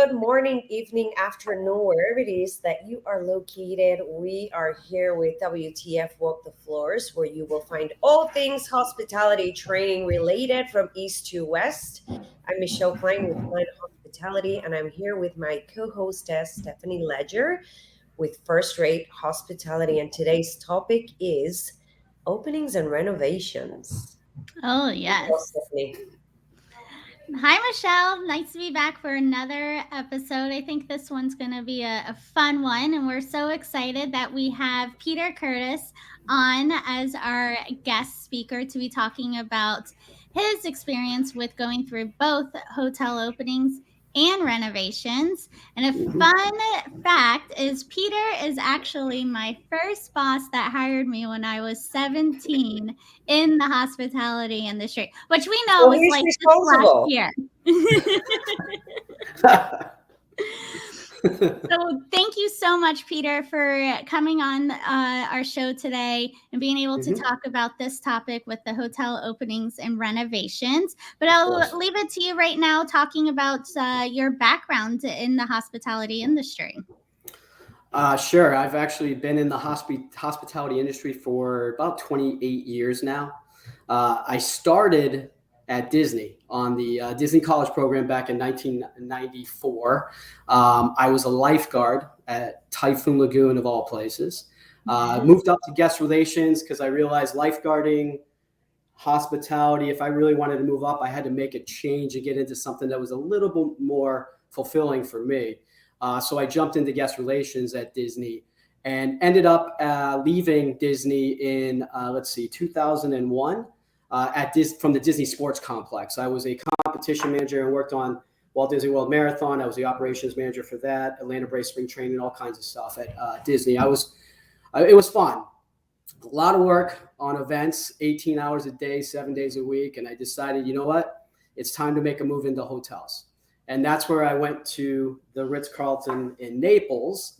good morning, evening, afternoon, wherever it is that you are located. We are here with WTF Walk the Floors, where you will find all things hospitality training related from east to west. I'm Michele Kline with Kline Hospitality, and I'm here with my co-hostess, Stephanie Leger, with First Rate Hospitality. And today's topic is openings and renovations. Oh, Hello, yes. Stephanie. Hi, Michelle. Nice to be back for another episode. I think this one's going to be a fun one. And we're so excited that we have Peter Curtis on as our guest speaker to be talking about his experience with going through both hotel openings and renovations. And a fun fact is Peter is actually my first boss that hired me when I was 17 in the hospitality industry, which we know So was he's like just last responsible. year. So thank you so much, Peter, for coming on our show today and being able to Mhm. talk about this topic with the hotel openings and renovations. But Of I'll course. leave it to you right now, talking about your background in the hospitality industry. Sure. I've actually been in the hospitality industry for about 28 years now. I started at Disney on the Disney College program back in 1994. I was a lifeguard at Typhoon Lagoon, of all places. Yes. Moved up to guest relations because I realized lifeguarding, hospitality, if I really wanted to move up, I had to make a change and get into something that was a little bit more fulfilling for me. So I jumped into guest relations at Disney and ended up leaving Disney in, 2001 from the Disney Sports Complex. I was a competition manager and worked on Walt Disney World Marathon. I was the operations manager for that, Atlanta Braves spring training, all kinds of stuff at Disney. It was fun. A lot of work on events, 18 hours a day, 7 days a week. And I decided, you know what? It's time to make a move into hotels. And that's where I went to the Ritz-Carlton in Naples,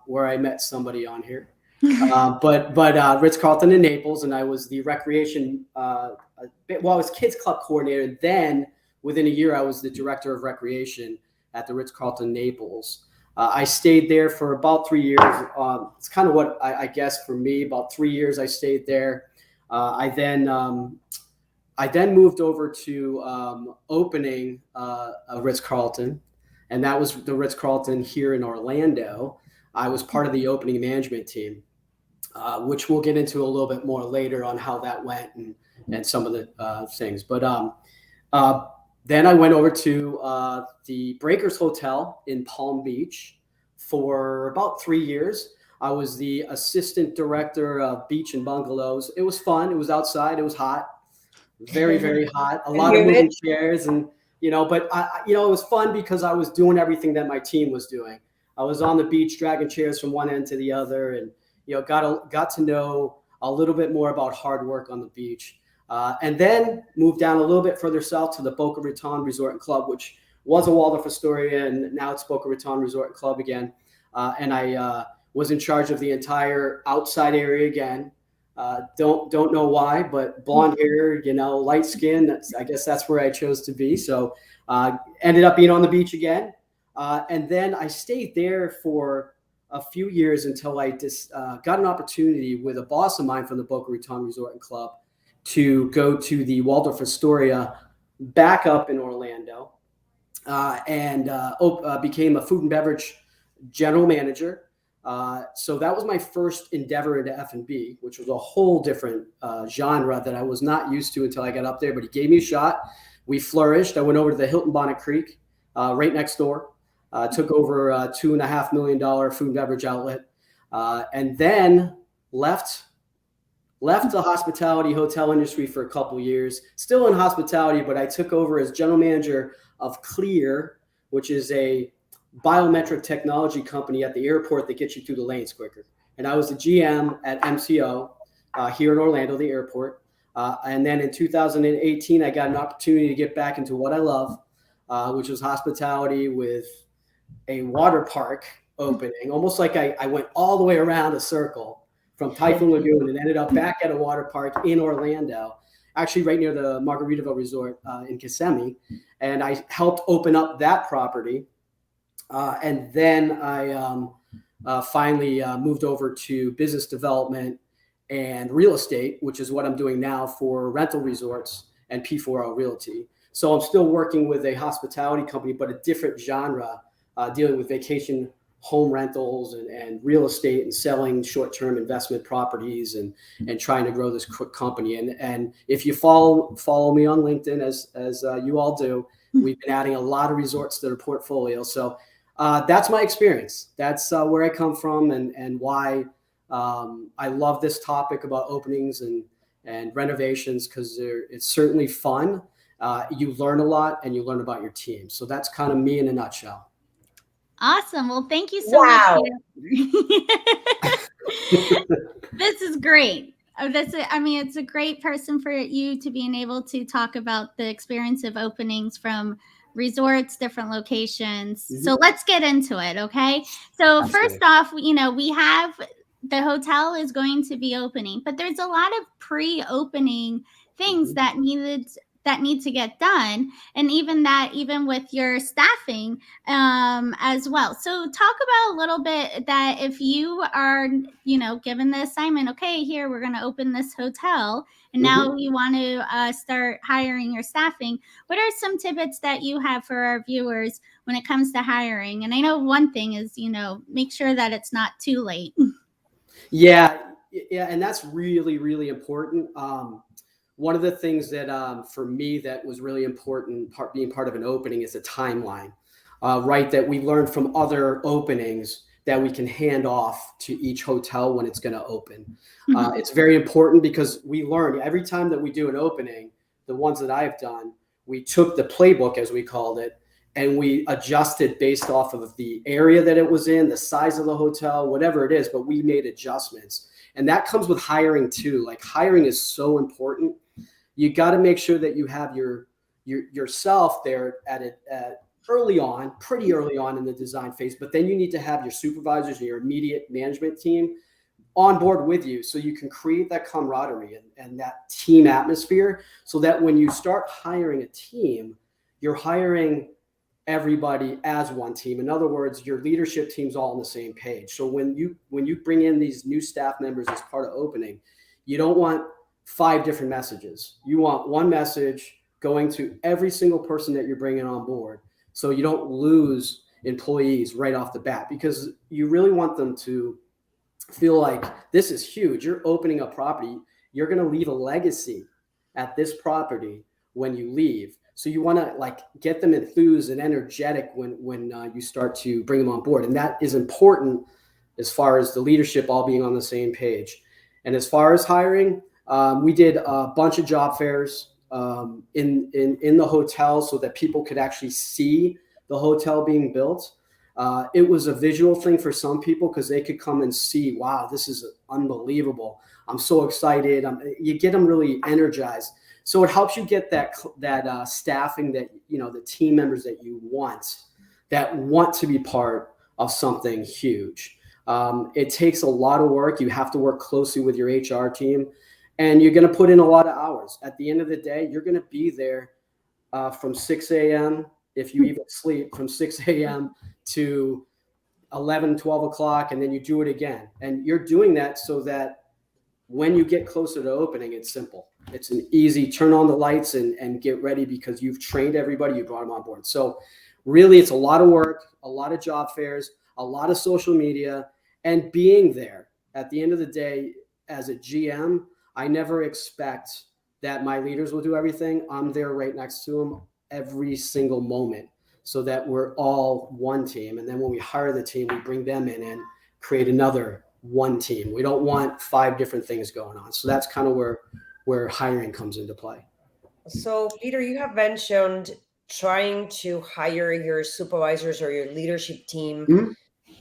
where I met somebody on here. But Ritz-Carlton in Naples, and I was the recreation, I was kids club coordinator. Then within a year, I was the director of recreation at the Ritz-Carlton Naples. I stayed there for about 3 years. It's kind of what I guess for me, about 3 years I stayed there. I then moved over to opening a Ritz-Carlton, and that was the Ritz-Carlton here in Orlando. I was part of the opening management team, which we'll get into a little bit more later on how that went and some of the things. But then I went over to the Breakers Hotel in Palm Beach for about 3 years. I was the assistant director of beach and bungalows. It was fun. It was outside. It was hot, very, very hot. A And lot of humid. moving chairs, and but it was fun because I was doing everything that my team was doing. I was on the beach dragging chairs from one end to the other, and got to know a little bit more about hard work on the beach. And then moved down a little bit further south to the Boca Raton Resort and Club, which was a Waldorf Astoria, and now it's Boca Raton Resort and Club again. And I was in charge of the entire outside area again. Don't know why, but blonde hair, light skin. I guess that's where I chose to be. So ended up being on the beach again. And then I stayed there for a few years until I just got an opportunity with a boss of mine from the Boca Raton Resort and Club to go to the Waldorf Astoria back up in Orlando and became a food and beverage general manager. So that was my first endeavor into F&B, which was a whole different genre that I was not used to until I got up there, but he gave me a shot. We flourished. I went over to the Hilton Bonnet Creek, right next door, took over a $2.5 million food and beverage outlet, and then left the hospitality hotel industry for a couple years, still in hospitality, but I took over as general manager of Clear, which is a biometric technology company at the airport that gets you through the lanes quicker. And I was the GM at MCO here in Orlando, the airport. And then in 2018, I got an opportunity to get back into what I love, which was hospitality with a water park opening, almost like I went all the way around a circle from Typhoon Lagoon and ended up back at a water park in Orlando, actually right near the Margaritaville Resort in Kissimmee. And I helped open up that property And then I finally moved over to business development and real estate, which is what I'm doing now for rental resorts and P4L Realty. So I'm still working with a hospitality company, but a different genre, dealing with vacation home rentals and real estate and selling short-term investment properties and trying to grow this company. And if you follow me on LinkedIn, as you all do, we've been adding a lot of resorts to the portfolio. So that's my experience. That's where I come from and why I love this topic about openings and renovations, because it's certainly fun. You learn a lot and you learn about your team. So that's kind of me in a nutshell. Awesome. Well, thank you so Wow. much, Peter. This is great. I mean, it's a great person for you to being able to talk about the experience of openings from resorts, different locations. Mhm. So let's get into it. Okay. So Absolutely. first off, we have the hotel is going to be opening, but there's a lot of pre-opening things that need to get done, and even with your staffing as well. So talk about a little bit that if you are given the assignment, okay, here we're going to open this hotel, and now you want to start hiring your staffing, what are some tidbits that you have for our viewers when it comes to hiring? And I know one thing is make sure that it's not too late. Yeah, and that's really, really important. One of the things that for me that was really important, being part of an opening, is a timeline, right? That we learned from other openings that we can hand off to each hotel when it's going to open. It's very important because we learn every time that we do an opening. The ones that I've done, we took the playbook, as we called it, and we adjusted based off of the area that it was in, the size of the hotel, whatever it is, but we made adjustments. And that comes with hiring too. Like, hiring is so important. You got to make sure that you have yourself there at pretty early on in the design phase, but then you need to have your supervisors and your immediate management team on board with you, so you can create that camaraderie and that team atmosphere, so that when you start hiring a team, you're hiring everybody as one team. In other words, your leadership team's all on the same page. So when you bring in these new staff members as part of opening, you don't want 5 different messages. You want one message going to every single person that you're bringing on board, so you don't lose employees right off the bat, because you really want them to feel like this is huge. You're opening a property. You're going to leave a legacy at this property when you leave. So you want to get them enthused and energetic when you start to bring them on board. And that is important as far as the leadership all being on the same page. And as far as hiring, we did a bunch of job fairs in the hotel, so that people could actually see the hotel being built. It was a visual thing for some people, because they could come and see, wow, this is unbelievable. I'm so excited. You get them really energized. So it helps you get that staffing, that the team members that you want to be part of something huge. It takes a lot of work. You have to work closely with your HR team, and you're going to put in a lot of hours. At the end of the day, you're going to be there from 6 a.m. if you even sleep, from 6 a.m. to 11, 12 o'clock, and then you do it again. And you're doing that so that when you get closer to opening, it's simple. It's an easy turn on the lights and get ready, because you've trained everybody, you brought them on board. So really, it's a lot of work, a lot of job fairs, a lot of social media, and being there. At the end of the day, as a GM, I never expect that my leaders will do everything. I'm there right next to them every single moment, so that we're all one team. And then when we hire the team, we bring them in and create another one team. We don't want 5 different things going on. So that's kind of where hiring comes into play. So, Peter, you have mentioned trying to hire your supervisors or your leadership team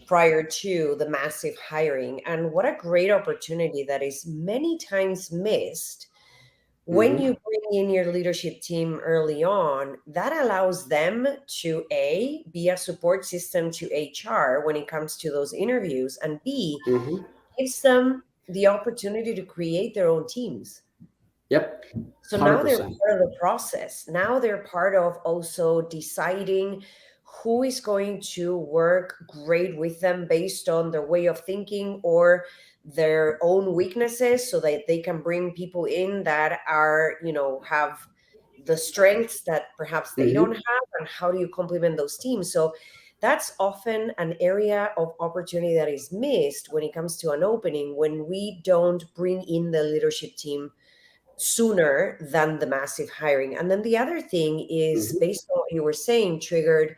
prior to the massive hiring. And what a great opportunity that is many times missed. When you bring in your leadership team early on, that allows them to be a support system to HR when it comes to those interviews, and B, gives them the opportunity to create their own teams. Yep. So now 100%. they're part of the process. Now they're part of also deciding who is going to work great with them based on their way of thinking or their own weaknesses, so that they can bring people in that are, have the strengths that perhaps they don't Mm-hmm. have, and how do you complement those teams. So that's often an area of opportunity that is missed when it comes to an opening, when we don't bring in the leadership team sooner than the massive hiring. And then the other thing is, Mm-hmm. based on what you were saying, triggered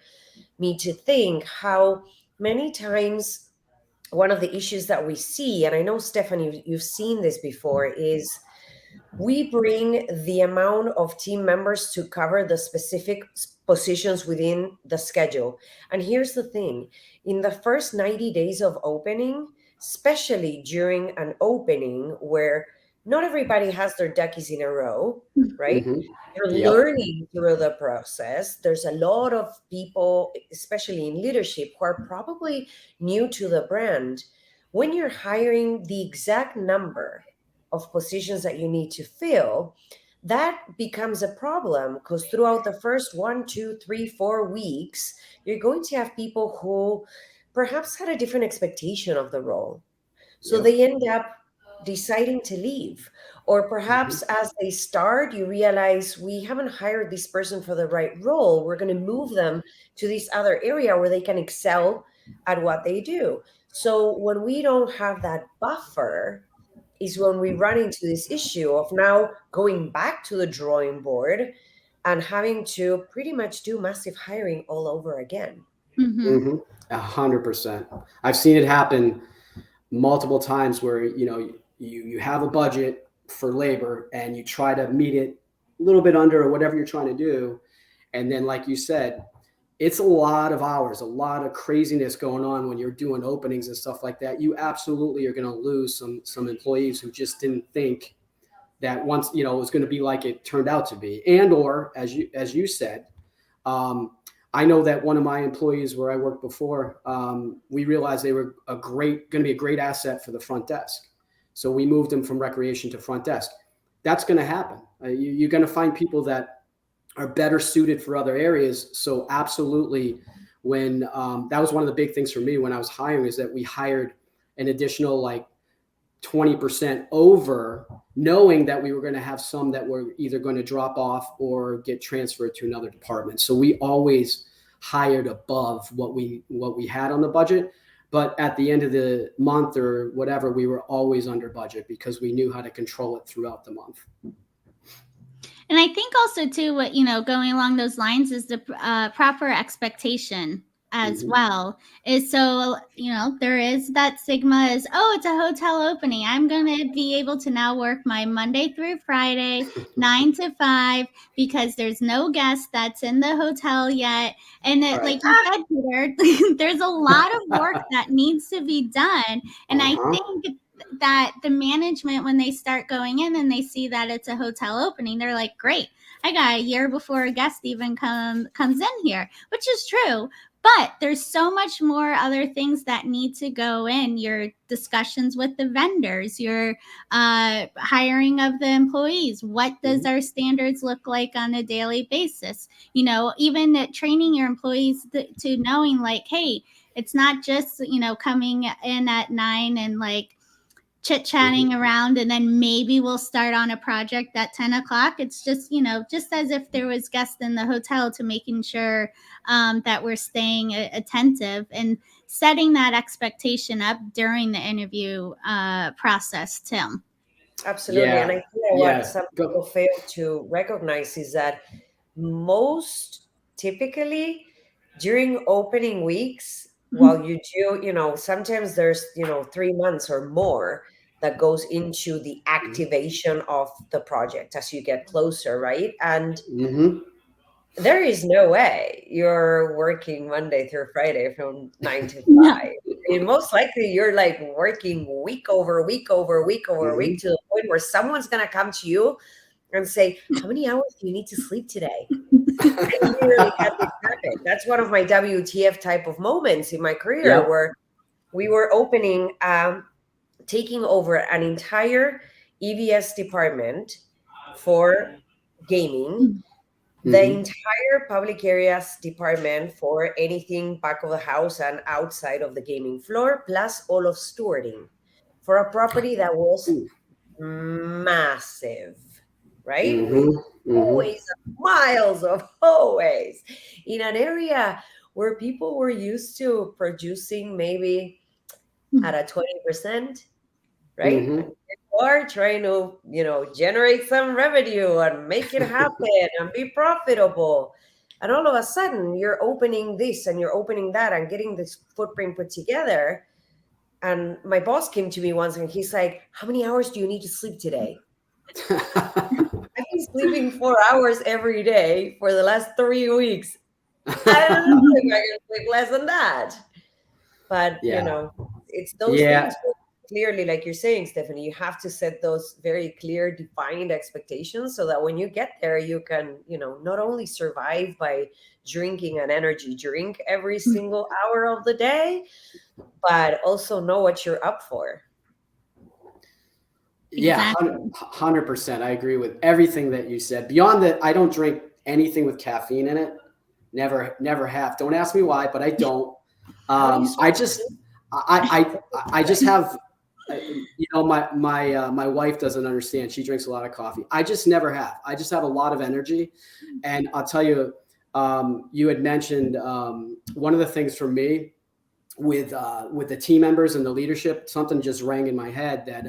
me to think how many times one of the issues that we see, and I know, Stephanie, you've seen this before, is we bring the amount of team members to cover the specific positions within the schedule. And here's the thing, in the first 90 days of opening, especially during an opening where not everybody has their duckies in a row, right? Mm-hmm. You're Yep. learning through the process. There's a lot of people, especially in leadership, who are probably new to the brand. When you're hiring the exact number of positions that you need to fill, that becomes a problem, because throughout the first 1, 2, 3, 4 weeks, you're going to have people who perhaps had a different expectation of the role. So Yep. they end up deciding to leave. Or Mm-hmm. perhaps as they start, you realize we haven't hired this person for the right role. We're going to move them to this other area where they can excel at what they do. So when we don't have that buffer, is when we run into this issue of now going back to the drawing board and having to pretty much do massive hiring all over again. Mm-hmm. Mm-hmm. 100%. I've seen it happen multiple times where you have a budget for labor and you try to meet it a little bit under or whatever you're trying to do, and then like you said, it's a lot of hours, a lot of craziness going on when you're doing openings and stuff like that. You absolutely are going to lose some employees who just didn't think that once it was going to be like it turned out to be. And or as you said, um, I know that one of my employees where I worked before, we realized they were going to be a great asset for the front desk. So we moved them from recreation to front desk. That's going to happen. You're going to find people that are better suited for other areas. So absolutely, when that was one of the big things for me when I was hiring, is that we hired an additional like 20% over, knowing that we were going to have some that were either going to drop off or get transferred to another department. So we always hired above what we had on the budget. But at the end of the month or whatever, we were always under budget because we knew how to control it throughout the month. And I think also too, what going along those lines is the proper expectation as Mm-hmm. well. Is so there is that stigma is, oh, it's a hotel opening, I'm gonna be able to now work my Monday through Friday 9 to 5 because there's no guest that's in the hotel yet. And it, Right. like you said, Peter, there's a lot of work that needs to be done. And I Uh-huh. think that the management, when they start going in and they see that it's a hotel opening, they're like, great, I got a year before a guest even comes in here, which is true. But there's so much more other things that need to go in: your discussions with the vendors, your hiring of the employees, what does our standards look like on a daily basis, even training your employees to knowing, like, hey, it's not just coming in at 9 and like chit-chatting Mm-hmm. around and then maybe we'll start on a project at 10 o'clock. It's just just as if there was guests in the hotel, to making sure that we're staying attentive and setting that expectation up during the interview process, Tim. Absolutely. And Yeah. I think what Yeah. some Go. people fail to recognize is that most typically during opening weeks, while you do, sometimes there's, 3 months or more that goes into the activation of the project as you get closer, right? And Mm-hmm. there is no way you're working Monday through Friday from 9 to 5. No. I mean, most likely you're like working week over week over week over Mm-hmm. week, to the point where someone's going to come to you and say, how many hours do you need to sleep today? I literally had this happen. That's one of my WTF type of moments in my career, Yep. where we were opening, taking over an entire EVS department for gaming. The entire public areas department for anything back of the house and outside of the gaming floor, plus all of stewarding for a property that was massive, right? With hallways and miles of hallways in an area where people were used to producing maybe at a 20%, right? And you are trying to, generate some revenue and make it happen and be profitable. And all of a sudden, you're opening this and you're opening that and getting this footprint put together. And my boss came to me once and he's like, "How many hours do you need to sleep today?" I've been sleeping 4 hours every day for the last 3 weeks. I don't know if I can sleep less than that. But, it's those things. Clearly, like you're saying, Stephanie, you have to set those very clear, defined expectations so that when you get there, you can, not only survive by drinking an energy drink every single hour of the day, but also know what you're up for. Yeah, 100%. I agree with everything that you said. Beyond that, I don't drink anything with caffeine in it. Never have. Don't ask me why, but I don't. I just have, my wife doesn't understand. She drinks a lot of coffee. I just never have. I just have a lot of energy. And I'll tell you, you had mentioned one of the things for me with the team members and the leadership, something just rang in my head that,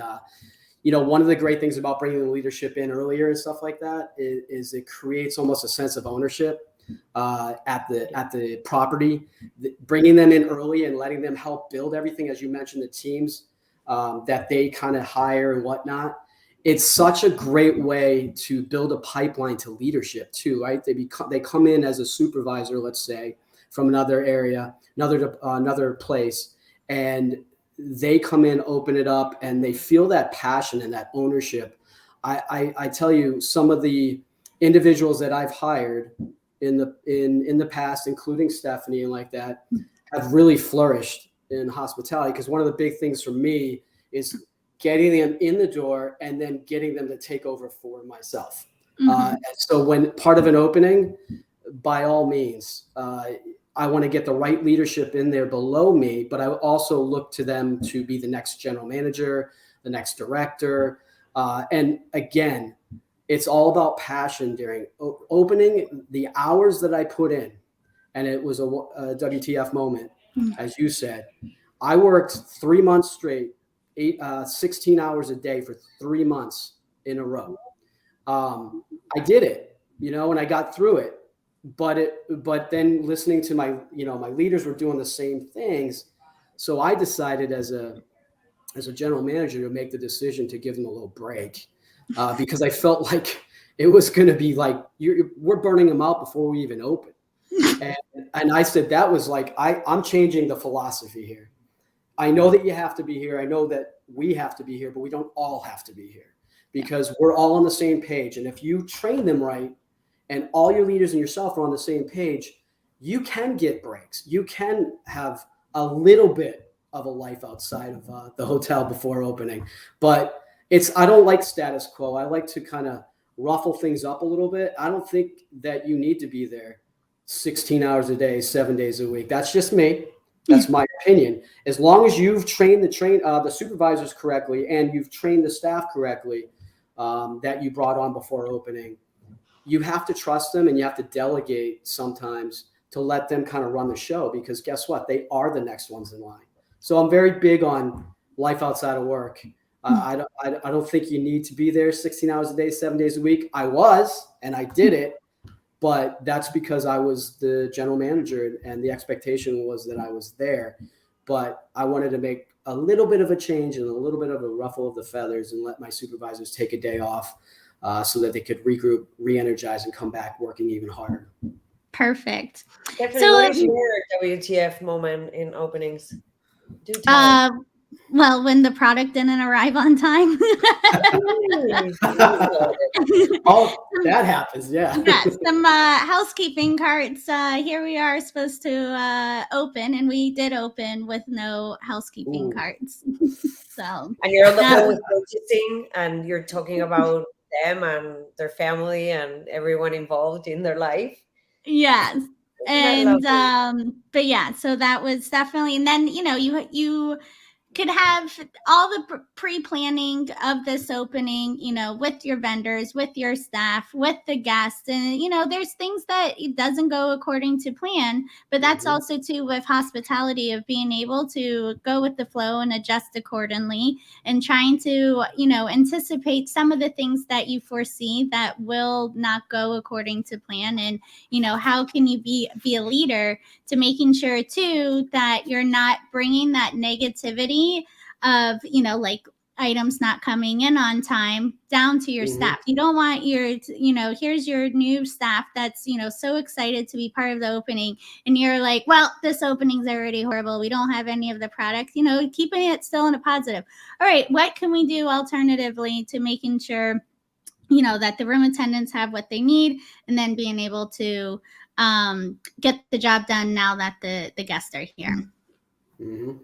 one of the great things about bringing the leadership in earlier and stuff like that is it creates almost a sense of ownership at the property. Bringing them in early and letting them help build everything, as you mentioned, the teams that they kind of hire and whatnot. It's such a great way to build a pipeline to leadership too, right? They come in as a supervisor, let's say, from another area, another place, and they come in, open it up, and they feel that passion and that ownership. I tell you, some of the individuals that I've hired in the past, including Stephanie and like that, have really flourished in hospitality, because one of the big things for me is getting them in the door and then getting them to take over for myself. So when part of an opening, by all means, I want to get the right leadership in there below me, but I also look to them to be the next general manager, the next director. And again, it's all about passion during opening. The hours that I put in, and it was a WTF moment, as you said. I worked 3 months straight, 16 hours a day for 3 months in a row. I did it, and I got through it. But then listening to my leaders were doing the same things. So I decided as a general manager to make the decision to give them a little break, because I felt like it was going to be like, we're burning them out before we even open. And I said, that was like, I'm changing the philosophy here. I know that you have to be here. I know that we have to be here, but we don't all have to be here, because we're all on the same page. And if you train them right, and all your leaders and yourself are on the same page, you can get breaks. You can have a little bit of a life outside of the hotel before opening. But I don't like status quo. I like to kind of ruffle things up a little bit. I don't think that you need to be there 16 hours a day, 7 days a week. That's just me. That's my opinion. As long as you've trained the supervisors correctly and you've trained the staff correctly that you brought on before opening, you have to trust them, and you have to delegate sometimes to let them kind of run the show, because guess what? They are the next ones in line. So I'm very big on life outside of work. I don't think you need to be there 16 hours a day, 7 days a week. I was, and I did it, but that's because I was the general manager and the expectation was that I was there. But I wanted to make a little bit of a change and a little bit of a ruffle of the feathers and let my supervisors take a day off, so that they could regroup, re-energize, and come back working even harder. Perfect. Definitely. So, what is your WTF moment in openings? Do tell. Well, when the product didn't arrive on time. Oh, that happens, yeah. Yeah, some housekeeping carts. Here we are supposed to open, and we did open with no housekeeping carts. So. And you're on the phone with purchasing, and you're talking about them and their family and everyone involved in their life. Yes. Isn't that And lovely? but yeah, so that was definitely, and then you could have all the pre-planning of this opening, with your vendors, with your staff, with the guests. And there's things that it doesn't go according to plan, but that's Mhm. also too with hospitality, of being able to go with the flow and adjust accordingly, and trying to anticipate some of the things that you foresee that will not go according to plan. And how can you be a leader to making sure too that you're not bringing that negativity of like items not coming in on time down to your Mhm. staff. You don't want here's your new staff that's so excited to be part of the opening, and you're like, well, this opening's already horrible, we don't have any of the products. Keeping it still in a positive. All right, what can we do alternatively to making sure that the room attendants have what they need, and then being able to get the job done now that the guests are here. Mhm.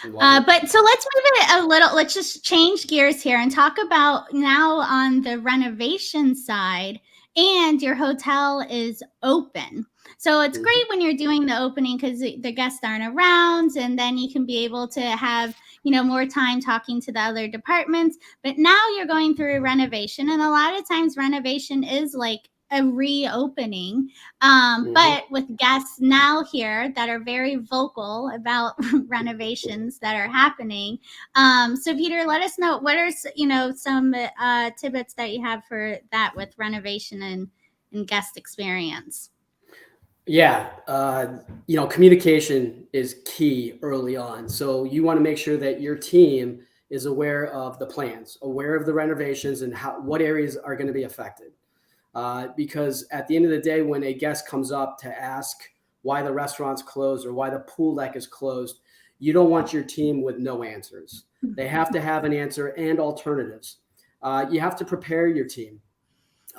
Love it. But so let's move it a little. Let's just change gears here and talk about now on the renovation side, and your hotel is open. So it's Mhm. great when you're doing the opening because the guests aren't around, and then you can be able to have more time talking to the other departments. But now you're going through renovation, and a lot of times renovation is like a reopening, Mhm. but with guests now here that are very vocal about renovations that are happening. So Peter, let us know what are some tidbits that you have for that with renovation and guest experience. Yeah, communication is key early on. So you want to make sure that your team is aware of the plans, aware of the renovations, and what areas are going to be affected. Because at the end of the day, when a guest comes up to ask why the restaurant's closed or why the pool deck is closed, you don't want your team with no answers. They have to have an answer and alternatives. You have to prepare your team.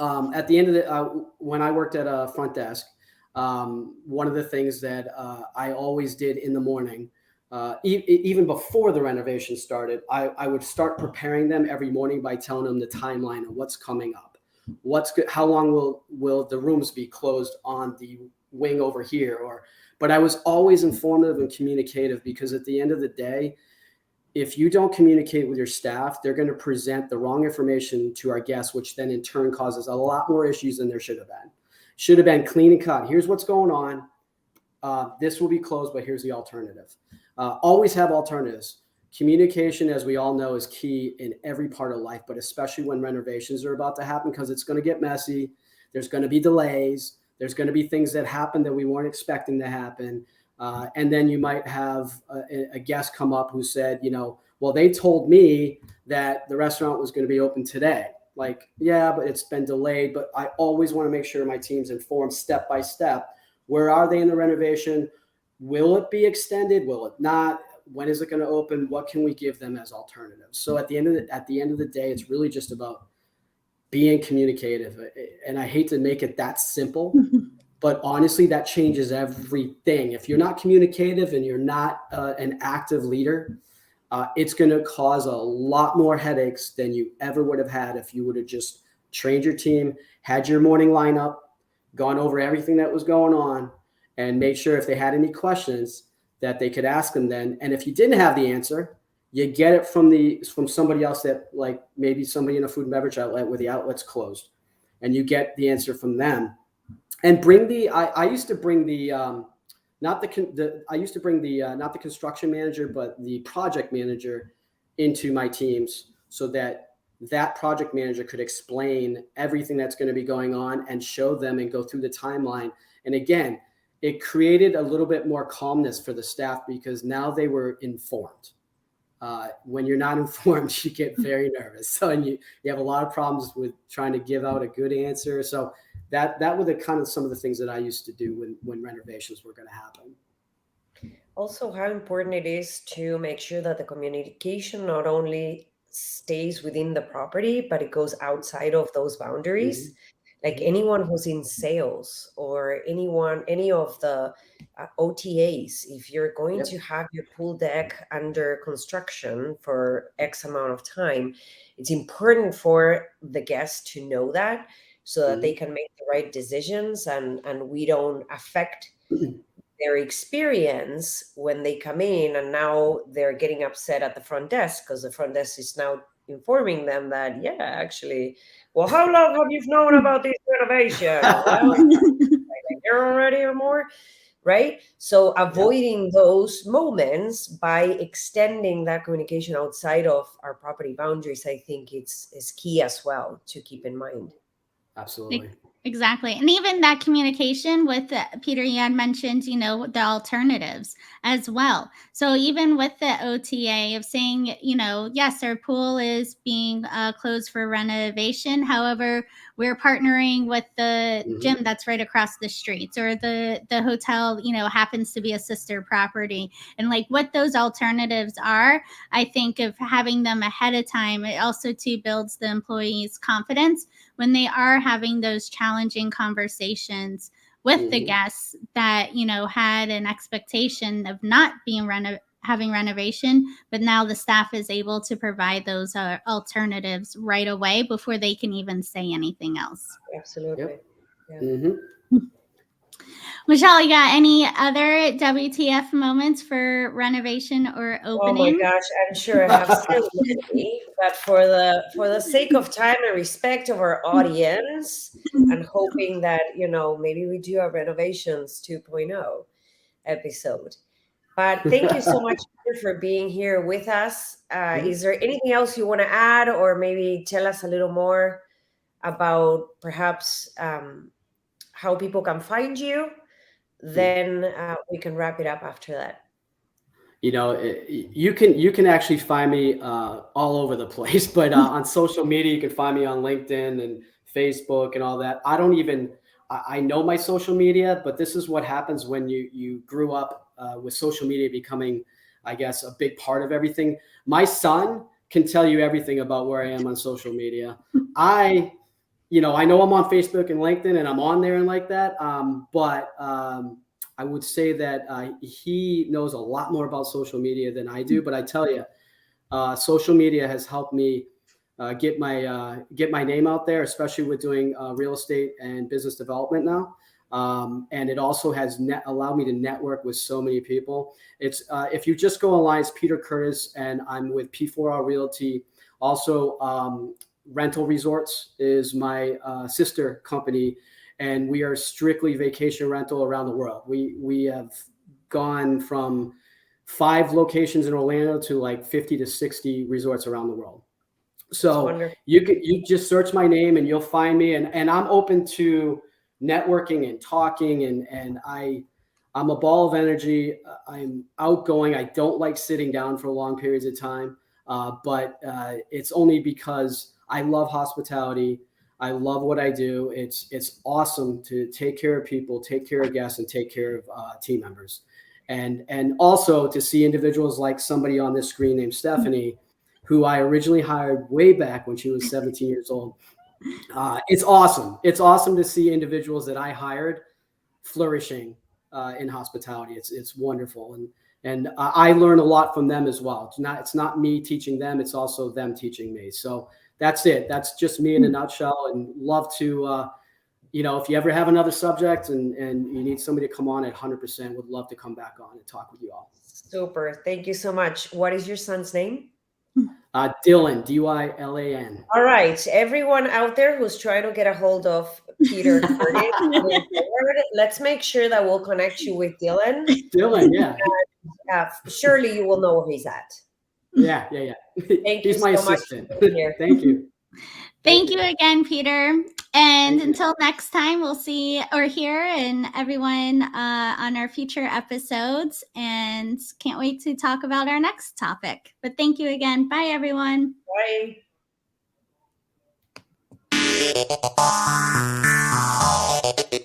At the end of when I worked at a front desk, one of the things that I always did in the morning, even before the renovation started, I would start preparing them every morning by telling them the timeline of what's coming up, what's good, how long will the rooms be closed on the wing over here, but I was always informative and communicative, because at the end of the day, if you don't communicate with your staff, they're going to present the wrong information to our guests, which then in turn causes a lot more issues than there should have been. Should have been clean and cut. Here's what's going on. This will be closed, but here's the alternative. Always have alternatives. Communication, as we all know, is key in every part of life, but especially when renovations are about to happen, because it's going to get messy. There's going to be delays. There's going to be things that happen that we weren't expecting to happen. And then you might have a guest come up who said, well, they told me that the restaurant was going to be open today. Like, yeah, but it's been delayed. But I always want to make sure my team's informed step by step. Where are they in the renovation? Will it be extended? Will it not? When is it going to open? What can we give them as alternatives? So at the end of the day, it's really just about being communicative. And I hate to make it that simple, but honestly, that changes everything. If you're not communicative and you're not an active leader, it's going to cause a lot more headaches than you ever would have had if you would have just trained your team, had your morning lineup, gone over everything that was going on, and made sure if they had any questions that they could ask them then. And if you didn't have the answer, you get it from somebody else, that like maybe somebody in a food and beverage outlet where the outlet's closed, and you get the answer from them. And bring I used to bring the not the I used to bring the not the construction manager, but the project manager into my teams, so that project manager could explain everything that's going to be going on and show them and go through the timeline. And again, it created a little bit more calmness for the staff, because now they were informed. When you're not informed, you get very nervous. So, and you have a lot of problems with trying to give out a good answer. So that were the kind of some of the things that I used to do when renovations were going to happen. Also, how important it is to make sure that the communication not only stays within the property, but it goes outside of those boundaries. Mm-hmm. Like anyone who's in sales or any of the OTAs, if you're going to have your pool deck under construction for X amount of time, it's important for the guests to know that, so that they can make the right decisions, and we don't affect their experience when they come in, and now they're getting upset at the front desk because the front desk is now informing them that, yeah, actually, well, how long have you known about this renovation? Well, like a year already or more, right? So avoiding those moments by extending that communication outside of our property boundaries, I think is key as well to keep in mind. Absolutely. Exactly. And even that communication with Peter, you had mentioned, the alternatives as well. So even with the OTA of saying, yes, our pool is being closed for renovation. However, we're partnering with the gym that's right across the streets, or the hotel, happens to be a sister property. And like what those alternatives are, I think of having them ahead of time, it also too builds the employees' confidence when they are having those challenging conversations with the guests that, had an expectation of not being having renovation, but now the staff is able to provide those alternatives right away before they can even say anything else. Absolutely. Michelle, you got any other WTF moments for renovation or opening? Oh my gosh, I'm sure I have so many, but for the sake of time and respect of our audience, and hoping that, maybe we do a Renovations 2.0 episode. But thank you so much for being here with us. Is there anything else you want to add, or maybe tell us a little more about perhaps how people can find you? Then we can wrap it up after that. You can actually find me all over the place, but on social media, you can find me on LinkedIn and Facebook and all that. I know my social media, but this is what happens when you grew up with social media becoming, I guess, a big part of everything. My son can tell you everything about where I am on social media. I know I'm on Facebook and LinkedIn, and I'm on there and like that. But I would say that he knows a lot more about social media than I do. But I tell you, social media has helped me get my name out there, especially with doing real estate and business development now. And it also has allowed me to network with so many people. It's if you just go online, it's Peter Curtis, and I'm with P4L Realty. Also, Rental Resorts is my sister company, and we are strictly vacation rental around the world. We have gone from 5 locations in Orlando to like 50 to 60 resorts around the world. So you just search my name and you'll find me, and I'm open to networking and talking, and I'm a ball of energy. I'm outgoing. I don't like sitting down for long periods of time, but it's only because I love hospitality. I love what I do. It's awesome to take care of people, take care of guests, and take care of team members, and also to see individuals like somebody on this screen named Stephanie, who I originally hired way back when she was 17 years old. It's awesome. It's awesome to see individuals that I hired flourishing in hospitality. It's wonderful, and I learn a lot from them as well. It's not me teaching them; it's also them teaching me. So that's it. That's just me in a nutshell. And love to, if you ever have another subject and you need somebody to come on at 100%, would love to come back on and talk with you all. Super. Thank you so much. What is your son's name? Dylan, Dylan. All right. Everyone out there who's trying to get a hold of Peter Curtis, let's make sure that we'll connect you with Dylan. Dylan, yeah. Surely you will know where he's at. Yeah. He's my assistant. Thank you. Thank you again, Peter. And until next time, we'll see or hear and everyone on our future episodes. And can't wait to talk about our next topic. But thank you again. Bye, everyone. Bye.